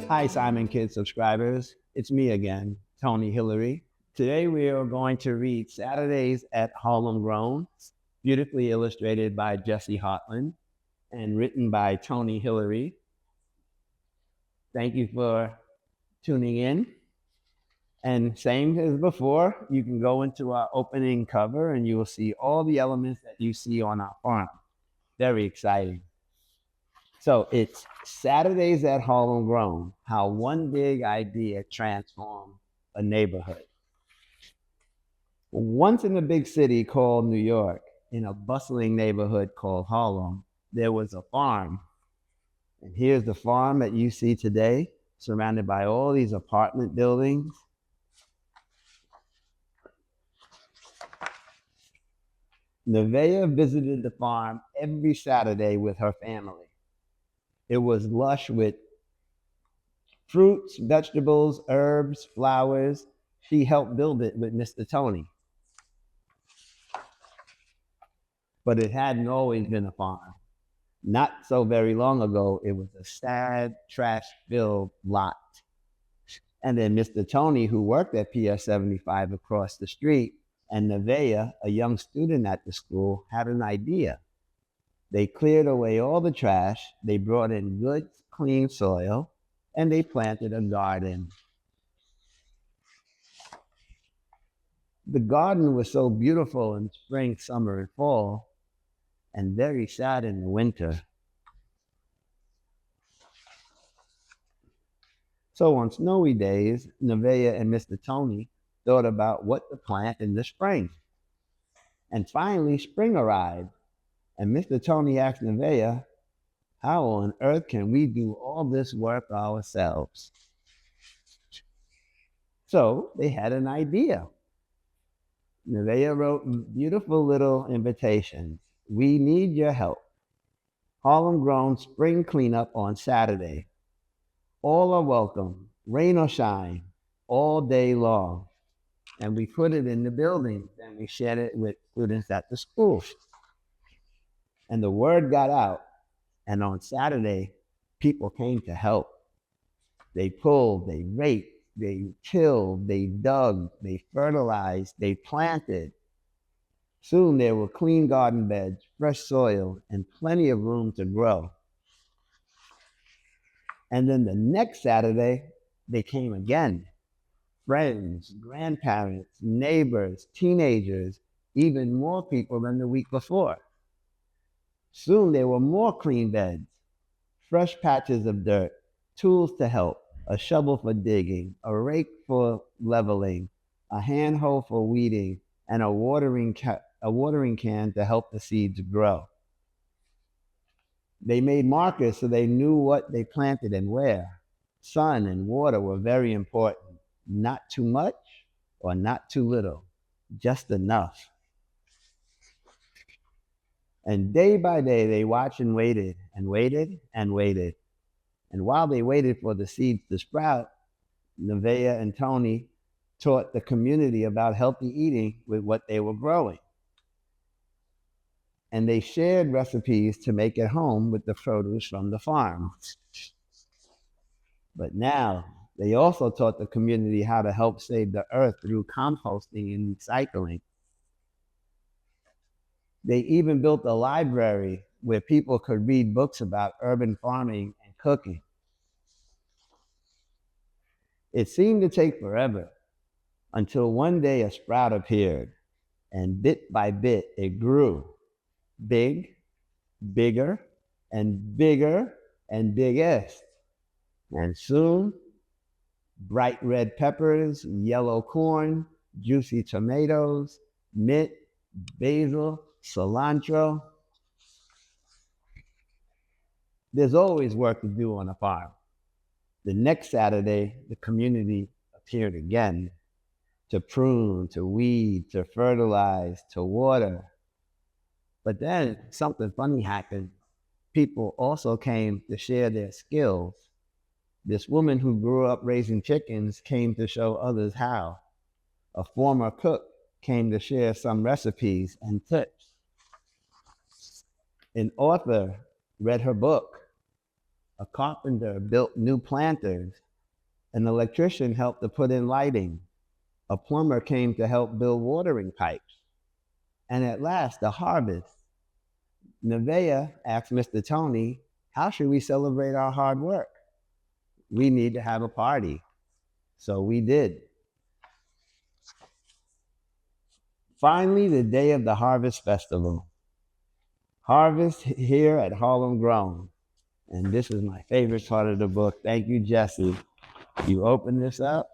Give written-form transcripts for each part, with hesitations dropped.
Hi, Simon Kids subscribers. It's me again, Tony Hillery. Today we are going to read Saturdays at Harlem Grown, beautifully illustrated by Jesse Hartland and written by Tony Hillery. Thank you for tuning in. And same as before, you can go into our opening cover and you will see all the elements that you see on our farm. Very exciting. So it's Saturdays at Harlem Grown, how one big idea transformed a neighborhood. Once in a big city called New York, in a bustling neighborhood called Harlem, there was a farm. And here's the farm that you see today, surrounded by all these apartment buildings. Nevaeh visited the farm every Saturday with her family. It was lush with fruits, vegetables, herbs, flowers. She helped build it with Mr. Tony. But it hadn't always been a farm. Not so very long ago, it was a sad, trash-filled lot. And then Mr. Tony, who worked at PS 75 across the street, and Nevaeh, a young student at the school, had an idea. They cleared away all the trash, they brought in good, clean soil, and they planted a garden. The garden was so beautiful in spring, summer, and fall, and very sad in the winter. So on snowy days, Nevaeh and Mr. Tony thought about what to plant in the spring. And finally, spring arrived, and Mr. Tony asked Nevaeh, how on earth can we do all this work ourselves? So they had an idea. Nevaeh wrote beautiful little invitations. We need your help. Harlem Grown spring cleanup on Saturday. All are welcome, rain or shine, all day long. And we put it in the building and we shared it with students at the school. And the word got out. And on Saturday, people came to help. They pulled, they raked, they tilled, they dug, they fertilized, they planted. Soon there were clean garden beds, fresh soil, and plenty of room to grow. And then the next Saturday, they came again. Friends, grandparents, neighbors, teenagers, even more people than the week before. Soon there were more clean beds, fresh patches of dirt, tools to help, a shovel for digging, a rake for leveling, a hand hoe for weeding, and a watering can to help the seeds grow. They made markers so they knew what they planted and where. Sun and water were very important. Not too much or not too little, just enough. And day by day, they watched and waited and waited and waited. And while they waited for the seeds to sprout, Nevaeh and Tony taught the community about healthy eating with what they were growing. And they shared recipes to make at home with the produce from the farm. But now, they also taught the community how to help save the earth through composting and recycling. They even built a library where people could read books about urban farming and cooking. It seemed to take forever until one day a sprout appeared, and bit by bit it grew. Big, bigger, and bigger, and biggest. And soon, bright red peppers, yellow corn, juicy tomatoes, mint, basil, cilantro. There's always work to do on a farm. The next Saturday, the community appeared again to prune, to weed, to fertilize, to water. But then something funny happened. People also came to share their skills. This woman who grew up raising chickens came to show others how. A former cook came to share some recipes and tips. An author read her book. A carpenter built new planters. An electrician helped to put in lighting. A plumber came to help build watering pipes. And at last, the harvest. Nevaeh asked Mr. Tony, how should we celebrate our hard work? We need to have a party. So we did. Finally, the day of the Harvest Festival. Harvest here at Harlem Grown. And this is my favorite part of the book. Thank you, Jesse. You open this up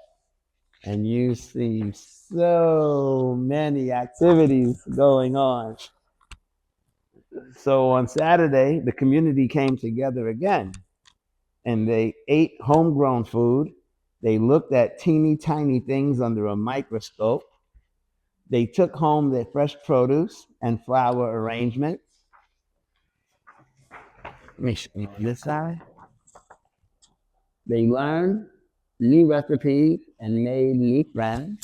and you see so many activities going on. So on Saturday, the community came together again and they ate homegrown food. They looked at teeny tiny things under a microscope. They took home their fresh produce and flower arrangements. Let me show you this side. They learned new recipes and made new friends.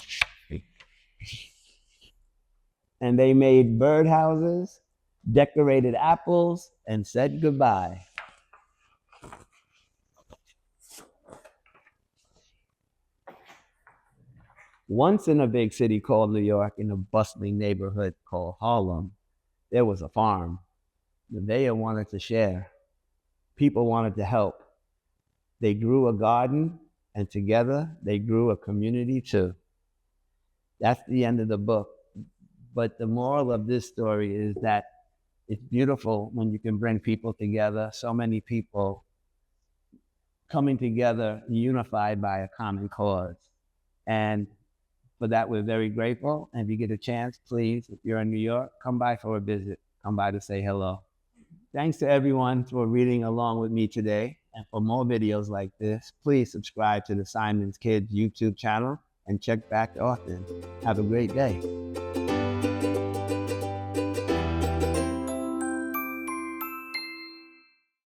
And they made birdhouses, decorated apples, and said goodbye. Once in a big city called New York, in a bustling neighborhood called Harlem, there was a farm. Nevaeh wanted to share. People wanted to help. They grew a garden, and together they grew a community too. That's the end of the book. But the moral of this story is that it's beautiful when you can bring people together, so many people coming together, unified by a common cause. And for that, we're very grateful. And if you get a chance, please, if you're in New York, come by for a visit. Come by to say hello. Thanks to everyone for reading along with me today. And for more videos like this, please subscribe to the Simon's Kids YouTube channel and check back often. Have a great day.